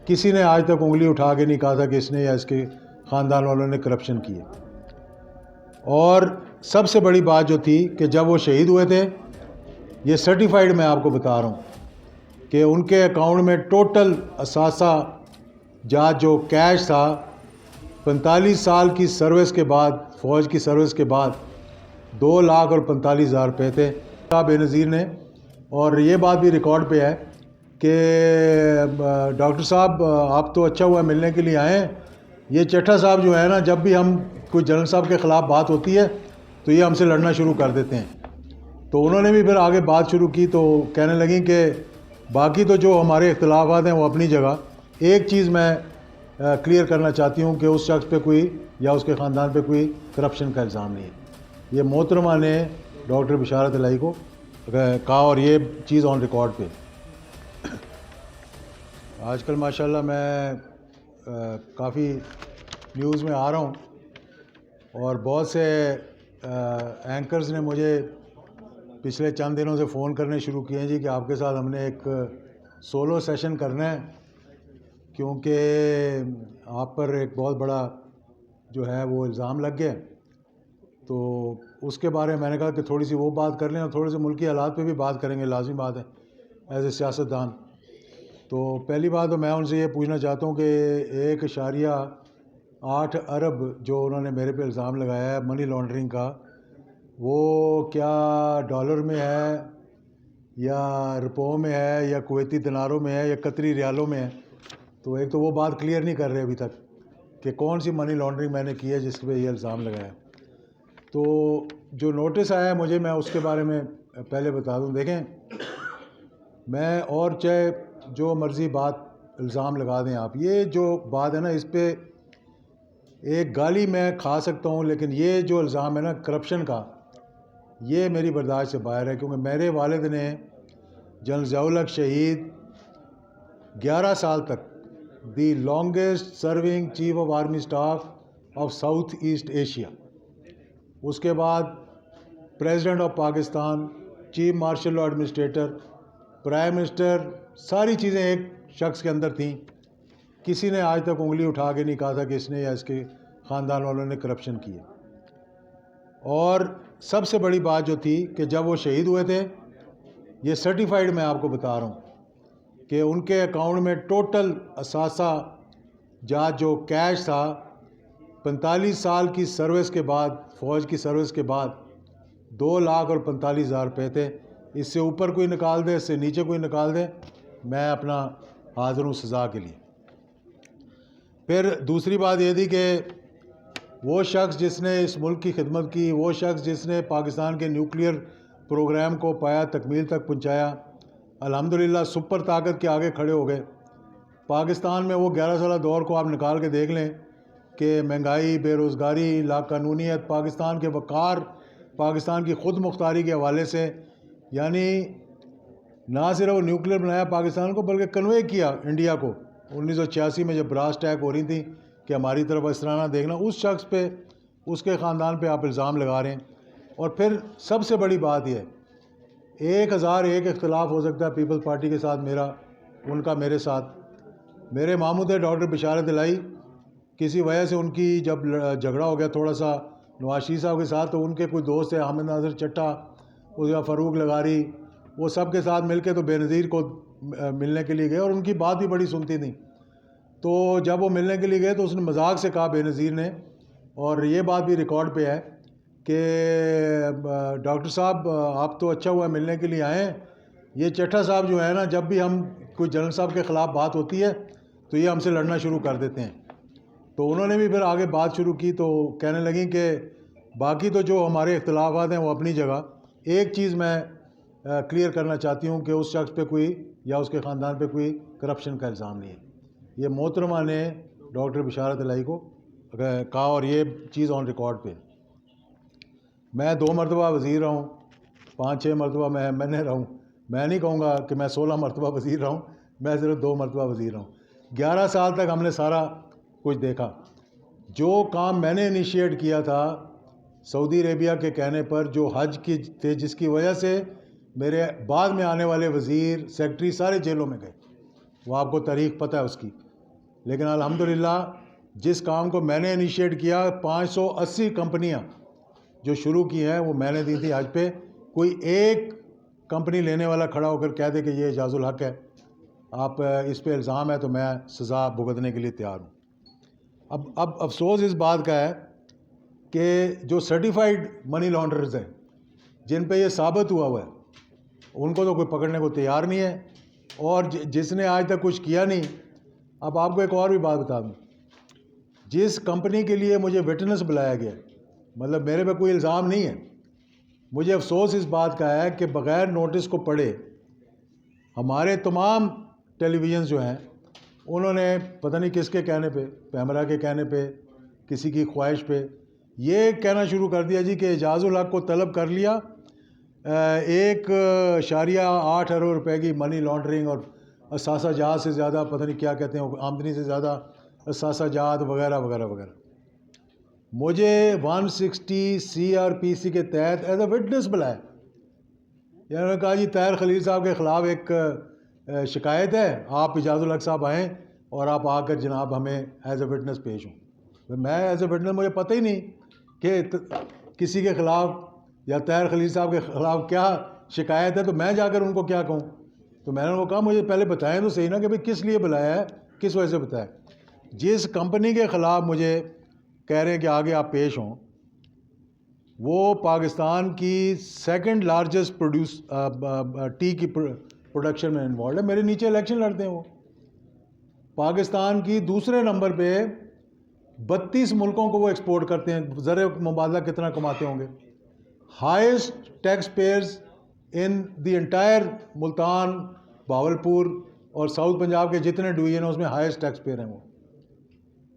کسی نے آج تک انگلی اٹھا کے نہیں کہا تھا کہ اس نے یا اس کے خاندان والوں نے کرپشن کی ہے۔ اور سب سے بڑی بات جو تھی کہ جب وہ شہید ہوئے تھے، یہ سرٹیفائیڈ میں آپ کو بتا رہا ہوں کہ ان کے اکاؤنٹ میں ٹوٹل اثاثہ جات جو کیش تھا 45 سال کی سروس کے بعد، فوج کی سروس کے بعد 2,45,000 روپے تھے بے نظیر نے۔ اور یہ بات بھی ریکارڈ پہ ہے کہ ڈاکٹر صاحب آپ تو اچھا ہوا ملنے کے لیے آئے ہیں، یہ چٹھا صاحب جو ہے نا، جب بھی ہم کوئی جنرل صاحب کے خلاف بات ہوتی ہے تو یہ ہم سے لڑنا شروع کر دیتے ہیں۔ تو انہوں نے بھی پھر آگے بات شروع کی تو کہنے لگیں کہ باقی تو جو ہمارے اختلافات ہیں وہ اپنی جگہ، ایک چیز میں کلیئر کرنا چاہتی ہوں کہ اس شخص پہ کوئی یا اس کے خاندان پہ کوئی کرپشن کا الزام نہیں ہے۔ یہ محترمہ نے ڈاکٹر بشارت الہی کو کہا، اور یہ چیز آن ریکارڈ پہ۔ آج کل ماشاءاللہ میں کافی نیوز میں آ رہا ہوں، اور بہت سے اینکرز نے مجھے پچھلے چند دنوں سے فون کرنے شروع کیے ہیں جی کہ آپ کے ساتھ ہم نے ایک سولو سیشن کرنا ہے، کیونکہ آپ پر ایک بہت بڑا جو ہے وہ الزام لگ گیا۔ تو اس کے بارے میں نے کہا کہ تھوڑی سی وہ بات کر لیں، اور تھوڑے سے ملکی حالات پہ بھی بات کریں گے، لازمی بات ہے ایز اے سیاستدان۔ تو پہلی بات تو میں ان سے یہ پوچھنا چاہتا ہوں کہ 1.8 ارب جو انہوں نے میرے پہ الزام لگایا ہے منی لانڈرنگ کا، وہ کیا ڈالر میں ہے یا روپوں میں ہے یا کویتی دیناروں میں ہے یا قطری ریالوں میں ہے؟ تو ایک تو وہ بات کلیئر نہیں کر رہے ابھی تک کہ کون سی منی لانڈرنگ میں نے کی ہے جس پہ یہ الزام لگایا۔ تو جو نوٹس آیا ہے مجھے، میں اس کے بارے میں پہلے بتا دوں۔ دیکھیں، میں اور چاہے جو مرضی بات الزام لگا دیں آپ، یہ جو بات ہے نا، اس پہ ایک گالی میں کھا سکتا ہوں، لیکن یہ جو الزام ہے نا کرپشن کا، یہ میری برداشت سے باہر ہے، کیونکہ میرے والد نے جنرل ضیاء الحق شہید 11 سال تک the longest serving chief of army staff of South East Asia, اس کے بعد president of Pakistan, chief martial law administrator, prime minister, ساری چیزیں ایک شخص کے اندر تھیں۔ کسی نے آج تک انگلی اٹھا کے نہیں کہا تھا کہ اس نے یا اس کے خاندان والوں نے کرپشن کی ہے۔ اور سب سے بڑی بات جو تھی کہ جب وہ شہید ہوئے تھے، یہ سرٹیفائیڈ میں آپ کو بتا رہا ہوں کہ ان کے اکاؤنٹ میں ٹوٹل اثاثہ جات جو کیش تھا 45 سال کی سروس کے بعد، فوج کی سروس کے بعد 2,45,000 روپے تھے۔ اس سے اوپر کوئی نکال دے، اس سے نیچے کوئی نکال دے، میں اپنا حاضر ہوں سزا کے لیے۔ پھر دوسری بات یہ تھی کہ وہ شخص جس نے اس ملک کی خدمت کی، وہ شخص جس نے پاکستان کے نیوکلیئر پروگرام کو پایا تکمیل تک پہنچایا، الحمدللہ سپر طاقت کے آگے کھڑے ہو گئے۔ پاکستان میں وہ 11 سالہ دور کو آپ نکال کے دیکھ لیں کہ مہنگائی، بے روزگاری، لاقانونیت، پاکستان کے وقار، پاکستان کی خود مختاری کے حوالے سے، یعنی نہ صرف نیوکلیئر بنایا پاکستان کو، بلکہ کنوے کیا انڈیا کو۔ 1986 میں جب براس اٹیک ہو رہی تھی کہ ہماری طرف اس طرح نہ دیکھنا، اس شخص پہ، اس کے خاندان پہ آپ الزام لگا رہے ہیں۔ اور پھر سب سے بڑی بات یہ ہے، 1001 اختلاف ہو سکتا ہے پیپلز پارٹی کے ساتھ میرا، ان کا میرے ساتھ۔ میرے ماموں تھے ڈاکٹر بشارت الہی، کسی وجہ سے ان کی جب جھگڑا ہو گیا تھوڑا سا نواز شریف صاحب کے ساتھ، تو ان کے کوئی دوست ہیں حامد ناصر چٹھا، اس کا فاروق لغاری، وہ سب کے ساتھ مل کے تو بے نظیر کو ملنے کے لیے گئے، اور ان کی بات بھی بڑی سنتی تھی۔ تو جب وہ ملنے کے لیے گئے تو اس نے مذاق سے کہا بے نظیر نے، اور یہ بات بھی ریکارڈ پہ ہے کہ ڈاکٹر صاحب آپ تو اچھا ہوا ملنے کے لیے آئے ہیں، یہ چٹھا صاحب جو ہے نا، جب بھی ہم کوئی جنرل صاحب کے خلاف بات ہوتی ہے تو یہ ہم سے لڑنا شروع کر دیتے ہیں۔ تو انہوں نے بھی پھر آگے بات شروع کی تو کہنے لگیں کہ باقی تو جو ہمارے اختلافات ہیں وہ اپنی جگہ، ایک چیز میں کلیئر کرنا چاہتی ہوں کہ اس شخص پہ کوئی یا اس کے خاندان پہ کوئی کرپشن کا الزام نہیں ہے۔ یہ محترمہ نے ڈاکٹر بشارت الہی کو کہا، اور یہ چیز آن ریکارڈ پہ۔ میں 2 مرتبہ وزیر رہا ہوں، 5-6 مرتبہ میں نے رہا ہوں۔ میں نہیں کہوں گا کہ میں 16 مرتبہ وزیر رہا ہوں، میں صرف 2 مرتبہ وزیر رہا ہوں۔ 11 سال تک ہم نے سارا کچھ دیکھا۔ جو کام میں نے انیشیٹ کیا تھا سعودی عربیہ کے کہنے پر، جو حج کی تھے، جس کی وجہ سے میرے بعد میں آنے والے وزیر، سیکرٹری سارے جیلوں میں گئے، وہ آپ کو تاریخ پتہ ہے اس کی۔ لیکن الحمدللہ جس کام کو میں نے انیشیٹ کیا 580 کمپنیاں جو شروع کی ہیں وہ میں نے دی تھی. آج پہ کوئی ایک کمپنی لینے والا کھڑا ہو کر کہہ دے کہ یہ اعجاز الحق ہے, آپ اس پہ الزام ہے, تو میں سزا بھگتنے کے لیے تیار ہوں. اب افسوس اس بات کا ہے کہ جو سرٹیفائڈ منی لانڈررز ہیں جن پہ یہ ثابت ہوا ہے ان کو تو کوئی پکڑنے کو تیار نہیں ہے, اور جس نے آج تک کچھ کیا نہیں. اب آپ کو ایک اور بھی بات بتا دوں, جس کمپنی کے لیے مجھے وٹنس بلایا گیا, مطلب میرے پہ کوئی الزام نہیں ہے, مجھے افسوس اس بات کا ہے کہ بغیر نوٹس کو پڑھے ہمارے تمام ٹیلی ویژنز جو ہیں انہوں نے پتہ نہیں کس کے کہنے پہ, پیمرا کے کہنے پہ, کسی کی خواہش پہ یہ کہنا شروع کر دیا جی کہ اعجاز الحق کو طلب کر لیا 1.8 ارب روپے کی منی لانڈرنگ اور اثاثہ جات سے زیادہ پتہ نہیں کیا کہتے ہیں آمدنی سے زیادہ اثاثہ جات وغیرہ وغیرہ وغیرہ. مجھے 160 CRPC کے تحت ایز اے وٹنس بلایا. انہوں نے کہا جی طاہر خلیل صاحب کے خلاف ایک شکایت ہے, آپ اعجاز الحق صاحب آئیں اور آپ آ کر جناب ہمیں ایز اے وٹنس پیش ہوں. میں ایز اے وٹنس مجھے پتہ ہی نہیں کہ کسی کے خلاف یا طاہر خلیل صاحب کے خلاف کیا شکایت ہے, تو میں جا کر ان کو کیا کہوں. تو میں نے وہ کہا مجھے پہلے بتائیں تو صحیح نا کہ بھئی کس لیے بلایا ہے, کس وجہ سے بتایا. جس کمپنی کے خلاف مجھے کہہ رہے ہیں کہ آگے آپ پیش ہوں وہ پاکستان کی سیکنڈ لارجسٹ ٹی کی پروڈکشن میں انوالوڈ ہے. میرے نیچے الیکشن لڑتے ہیں وہ. پاکستان کی دوسرے نمبر پہ 32 ملکوں کو وہ ایکسپورٹ کرتے ہیں. زر مبادلہ کتنا کماتے ہوں گے. Highest tax payers in the entire Multan, Bahawalpur اور ساؤتھ پنجاب کے جتنے ڈویژن ہیں اس میں ہائیسٹ ٹیکس پیئر ہیں وہ.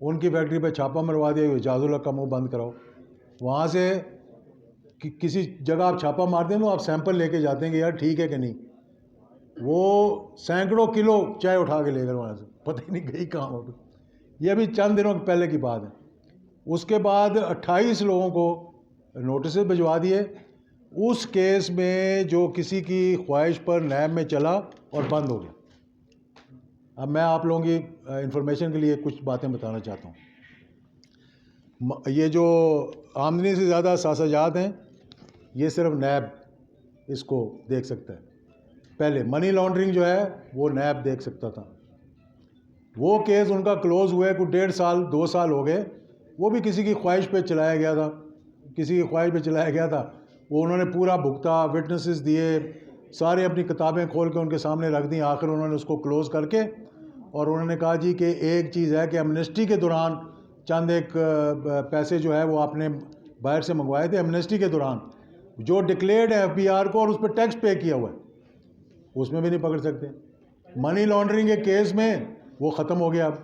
ان کی فیکٹری پہ چھاپہ مروا دیا, اعجاز الحق کا منہ بند کراؤ. وہاں سے کسی جگہ آپ چھاپہ مارتے ہیں تو آپ سیمپل لے کے جاتے ہیں کہ یار ٹھیک ہے کہ نہیں. وہ سینکڑوں کلو چائے اٹھا کے لے کر وہاں سے پتہ ہی نہیں گئی کہاں ہو. یہ ابھی چند دنوں پہلے کی بات ہے. اس کے بعد 28 لوگوں کو نوٹسز بھجوا دیے. اس کیس میں جو کسی کی خواہش پر نیب میں چلا اور بند ہو گیا. اب میں آپ لوگوں کی انفارمیشن کے لیے کچھ باتیں بتانا چاہتا ہوں. یہ جو آمدنی سے زیادہ اثاثہ جات ہیں یہ صرف نیب اس کو دیکھ سکتا ہے. پہلے منی لانڈرنگ جو ہے وہ نیب دیکھ سکتا تھا. وہ کیس ان کا کلوز ہوئے کوئی 1.5 سال 2 سال ہو گئے. وہ بھی کسی کی خواہش پہ چلایا گیا تھا, کسی کی خواہش پہ چلایا گیا تھا. وہ انہوں نے پورا بھگتا, وٹنسز دیے, سارے اپنی کتابیں کھول کے ان کے سامنے رکھ دیں. آخر انہوں نے اس کو کلوز کر کے اور انہوں نے کہا جی کہ ایک چیز ہے کہ ایمنسٹی کے دوران چند ایک پیسے جو ہے وہ آپ نے باہر سے منگوائے تھے. ایمنسٹی کے دوران جو ڈکلیئرڈ ہے FBR کو اور اس پہ ٹیکس پے کیا ہوا ہے اس میں بھی نہیں پکڑ سکتے. منی لانڈرنگ کے کیس میں وہ ختم ہو گیا. اب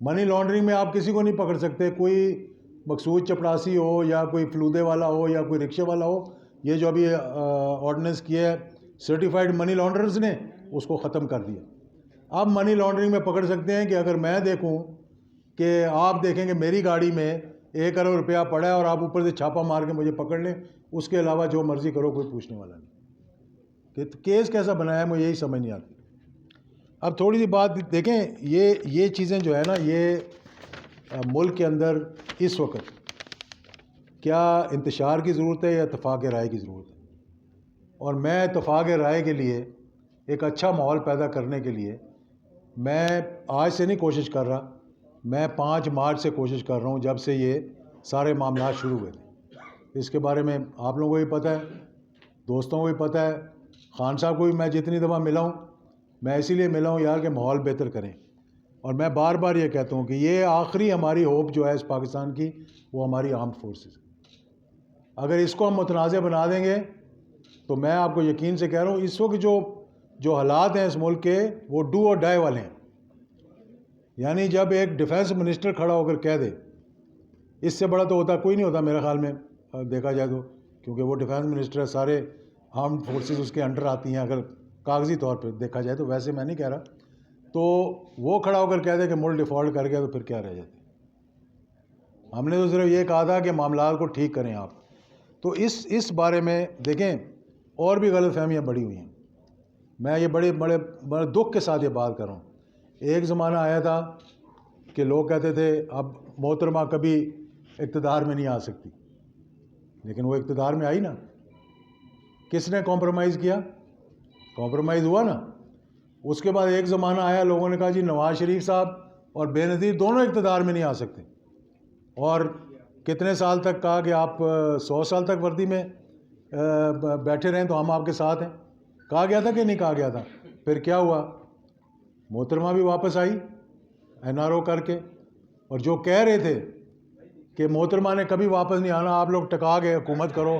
منی لانڈرنگ میں آپ کسی کو نہیں پکڑ سکتے, کوئی مقصود چپڑاسی ہو یا کوئی فلودے والا ہو یا کوئی رکشے والا ہو. یہ جو ابھی آرڈیننس کیا ہے سرٹیفائڈ منی لانڈررز نے اس کو ختم کر دیا. اب منی لانڈرنگ میں پکڑ سکتے ہیں کہ اگر میں دیکھوں کہ آپ دیکھیں کہ میری گاڑی میں 1 ارب روپیہ پڑا ہے اور آپ اوپر سے چھاپا مار کے مجھے پکڑ لیں, اس کے علاوہ جو مرضی کرو کوئی پوچھنے والا نہیں. کہ کیس کیسا بنایا ہے مجھے یہی سمجھ نہیں آتی. اب تھوڑی سی بات دیکھیں, یہ چیزیں جو ہے نا یہ ملک کے اندر اس وقت کیا انتشار کی ضرورت ہے یا اتفاق رائے کی ضرورت ہے. اور میں اتفاق رائے کے لیے ایک اچھا ماحول پیدا کرنے کے لیے میں آج سے نہیں کوشش کر رہا, میں 5 مارچ سے کوشش کر رہا ہوں, جب سے یہ سارے معاملات شروع ہوئے تھے. اس کے بارے میں آپ لوگوں کو بھی پتہ ہے, دوستوں کو بھی پتہ ہے, خان صاحب کو بھی میں جتنی دفعہ ملا ہوں میں اسی لیے ملا ہوں یار کہ ماحول بہتر کریں. اور میں بار بار یہ کہتا ہوں کہ یہ آخری ہماری ہوپ جو ہے اس پاکستان کی وہ ہماری آرمڈ فورسز. اگر اس کو ہم متنازع بنا دیں گے تو میں آپ کو یقین سے کہہ رہا ہوں اس وقت جو حالات ہیں اس ملک کے وہ ڈو اور ڈائی والے ہیں. یعنی جب ایک ڈیفینس منسٹر کھڑا ہو کر کہہ دے, اس سے بڑا تو ہوتا کوئی نہیں ہوتا میرے خیال میں دیکھا جائے تو, کیونکہ وہ ڈیفینس منسٹر ہے, سارے آرمڈ فورسز اس کے انڈر آتی ہیں اگر کاغذی طور پہ دیکھا جائے تو, ویسے میں نہیں کہہ رہا. تو وہ کھڑا ہو کر کہہ دے کہ ملک ڈیفالٹ کر گیا تو پھر کیا رہ جاتے. ہم نے تو صرف یہ کہا تھا کہ معاملات کو ٹھیک کریں آپ. تو اس بارے میں دیکھیں اور بھی غلط فہمیاں بڑی ہوئی ہیں. میں یہ بڑے دکھ کے ساتھ یہ بات کر رہا ہوں. ایک زمانہ آیا تھا کہ لوگ کہتے تھے اب محترمہ کبھی اقتدار میں نہیں آ سکتی، لیکن وہ اقتدار میں آئی نا. کس نے کمپرومائز کیا؟ کمپرومائز ہوا نا. اس کے بعد ایک زمانہ آیا، لوگوں نے کہا جی نواز شریف صاحب اور بے نظیر دونوں اقتدار میں نہیں آ سکتے، اور کتنے سال تک کہا کہ آپ 100 سال تک وردی میں بیٹھے رہیں تو ہم آپ کے ساتھ ہیں. کہا گیا تھا کہ نہیں کہا گیا تھا؟ پھر کیا ہوا؟ محترمہ بھی واپس آئی NRO کر کے، اور جو کہہ رہے تھے کہ محترمہ نے کبھی واپس نہیں آنا، آپ لوگ ٹکا گئے حکومت کرو،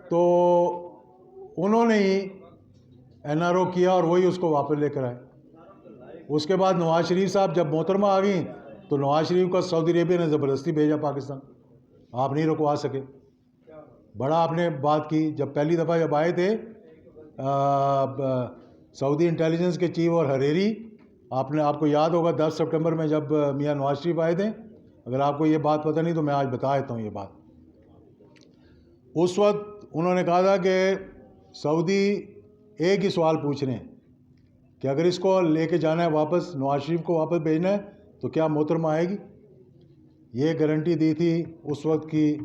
تو انہوں نے ہی NRO کیا اور وہی اس کو واپس لے کر آئے. اس کے بعد نواز شریف صاحب جب محترمہ آ گئیں تو نواز شریف کو سعودی عربیہ نے زبردستی بھیجا پاکستان. آپ نہیں رکوا سکے. بڑا آپ نے بات کی. جب پہلی دفعہ جب آئے تھے سعودی انٹیلیجنس کے چیف اور حریری، آپ کو یاد ہوگا 10 سپٹمبر میں جب میاں نواز شریف آئے تھے. اگر آپ کو یہ بات پتہ نہیں تو میں آج بتا دیتا ہوں یہ بات. اس وقت انہوں نے کہا تھا کہ سعودی ایک ہی سوال پوچھ رہے ہیں کہ اگر اس کو لے کے جانا ہے واپس، نواز شریف کو واپس بھیجنا ہے تو کیا محترمہ آئے گی؟ یہ گارنٹی دی تھی اس وقت کی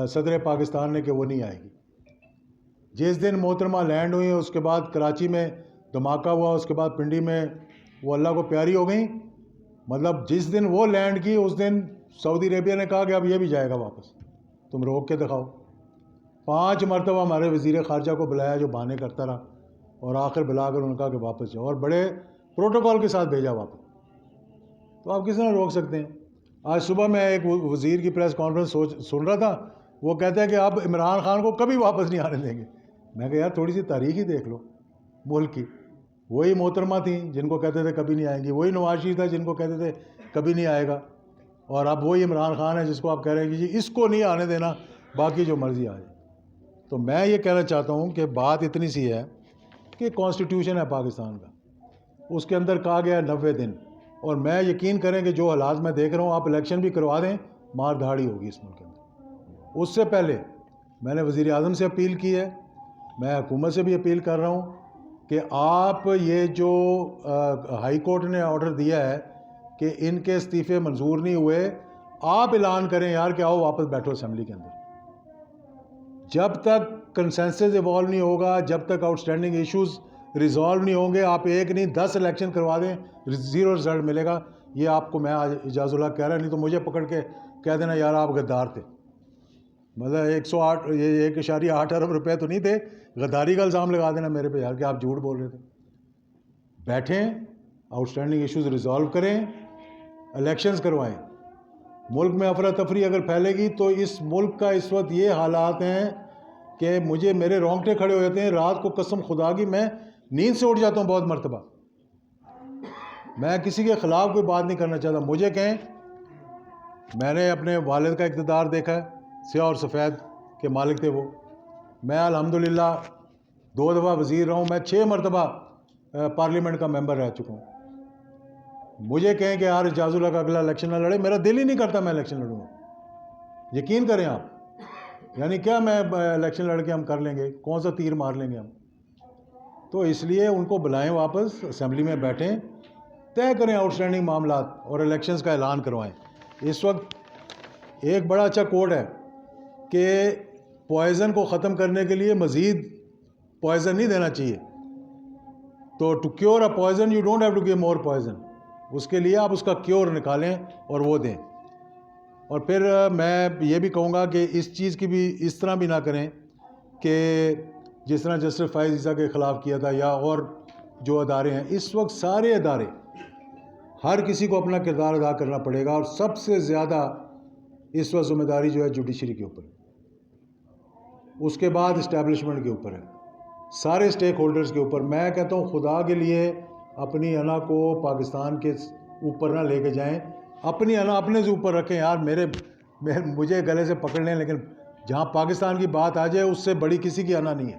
صدر پاکستان نے کہ وہ نہیں آئے گی. جس دن محترمہ لینڈ ہوئی، اس کے بعد کراچی میں دھماکہ ہوا، اس کے بعد پنڈی میں وہ اللہ کو پیاری ہو گئیں. مطلب جس دن وہ لینڈ کی اس دن سعودی عربیہ نے کہا کہ اب یہ بھی جائے گا واپس، تم روک کے دکھاؤ. 5 مرتبہ ہمارے وزیر خارجہ کو بلایا جو بہانے کرتا رہا، اور آخر بلا کر انہوں نے کہا کہ واپس جاؤ، اور بڑے پروٹوکول کے ساتھ بھیجا واپس. تو آپ کس طرح روک سکتے ہیں؟ آج صبح میں ایک وزیر کی پریس کانفرنس سن رہا تھا، وہ کہتا ہے کہ اب عمران خان کو کبھی واپس نہیں آنے دیں گے. میں کہا یار تھوڑی سی تاریخ ہی دیکھ لو ملک کی. وہی محترمہ تھیں جن کو کہتے تھے کبھی نہیں آئیں گی، وہی نواز شریف تھا جن کو کہتے تھے کبھی نہیں آئے گا، اور اب وہی عمران خان ہے جس کو آپ کہہ رہے ہیں کہ جی اس کو نہیں آنے دینا، باقی جو مرضی آ جائے. تو میں یہ کہنا چاہتا ہوں کہ بات اتنی سی ہے کہ کانسٹیٹیوشن ہے پاکستان کا، اس کے اندر کہا گیا 90 دن، اور میں یقین کریں کہ جو حالات میں دیکھ رہا ہوں، آپ الیکشن بھی کروا دیں، مار دھاڑی ہوگی اس ملک کے اندر. اس سے پہلے میں نے وزیر اعظم سے اپیل کی ہے، میں حکومت سے بھی اپیل کر رہا ہوں کہ آپ یہ جو ہائی کورٹ نے آرڈر دیا ہے کہ ان کے استعفے منظور نہیں ہوئے، آپ اعلان کریں یار کہ آؤ واپس بیٹھو اسمبلی کے اندر. جب تک کنسنسس ایوالو نہیں ہوگا، جب تک آؤٹ اسٹینڈنگ ایشوز ریزالو نہیں ہوں گے، آپ ایک نہیں 10 الیکشن کروا دیں، 0 رزلٹ ملے گا. یہ آپ کو میں آج اعجاز اللہ کہہ رہا ہے، نہیں تو مجھے پکڑ کے کہہ دینا یار آپ غدار تھے. مطلب 1.8 ارب روپے تو نہیں تھے، غداری کا الزام لگا دینا میرے پہ یار کہ آپ جھوٹ بول رہے تھے. بیٹھیں، آؤٹ اسٹینڈنگ ایشوز ریزالو کریں، الیکشنز کروائیں. ملک میں افراتفری اگر پھیلے گی تو اس ملک کا اس وقت یہ حالات ہیں کہ میرے رونگٹے کھڑے ہو جاتے ہیں. رات کو قسم خدا کی میں نیند سے اٹھ جاتا ہوں بہت مرتبہ. میں کسی کے خلاف کوئی بات نہیں کرنا چاہتا. مجھے کہیں، میں نے اپنے والد کا اقتدار دیکھا ہے، سیاہ اور سفید کے مالک تھے وہ. میں الحمدللہ 2 دفعہ وزیر رہا ہوں، میں 6 مرتبہ پارلیمنٹ کا ممبر رہ چکا ہوں. مجھے کہیں کہ یار اعجاز اللہ کا اگلا الیکشن نہ لڑے، میرا دل ہی نہیں کرتا میں الیکشن لڑوں گا. یقین کریں آپ. یعنی کیا میں الیکشن لڑ کے ہم کر لیں گے؟ کون سا تیر مار لیں گے ہم؟ تو اس لیے ان کو بلائیں واپس، اسمبلی میں بیٹھیں، طے کریں آؤٹ اسٹینڈنگ معاملات اور الیکشنز کا اعلان کروائیں. اس وقت ایک بڑا اچھا کوڈ ہے کہ پوائزن کو ختم کرنے کے لیے مزید پوائزن نہیں دینا چاہیے. تو to cure a poison you don't have to give more poison. اس کے لیے آپ اس کا کیور نکالیں اور وہ دیں. اور پھر میں یہ بھی کہوں گا کہ اس چیز کی بھی اس طرح بھی نہ کریں کہ جس طرح جسٹس فائز عیسیٰ کے خلاف کیا تھا یا اور جو ادارے ہیں. اس وقت سارے ادارے، ہر کسی کو اپنا کردار ادا کرنا پڑے گا، اور سب سے زیادہ اس وقت ذمہ داری جو ہے جوڈیشری کے اوپر ہے، اس کے بعد اسٹیبلشمنٹ کے اوپر ہے، سارے اسٹیک ہولڈرز کے اوپر. میں کہتا ہوں خدا کے لیے اپنی انا کو پاکستان کے اوپر نہ لے کے جائیں، اپنی انا اپنے سے اوپر رکھیں. یار مجھے گلے سے پکڑ لیں، لیکن جہاں پاکستان کی بات آ جائے اس سے بڑی کسی کی انا نہیں ہے.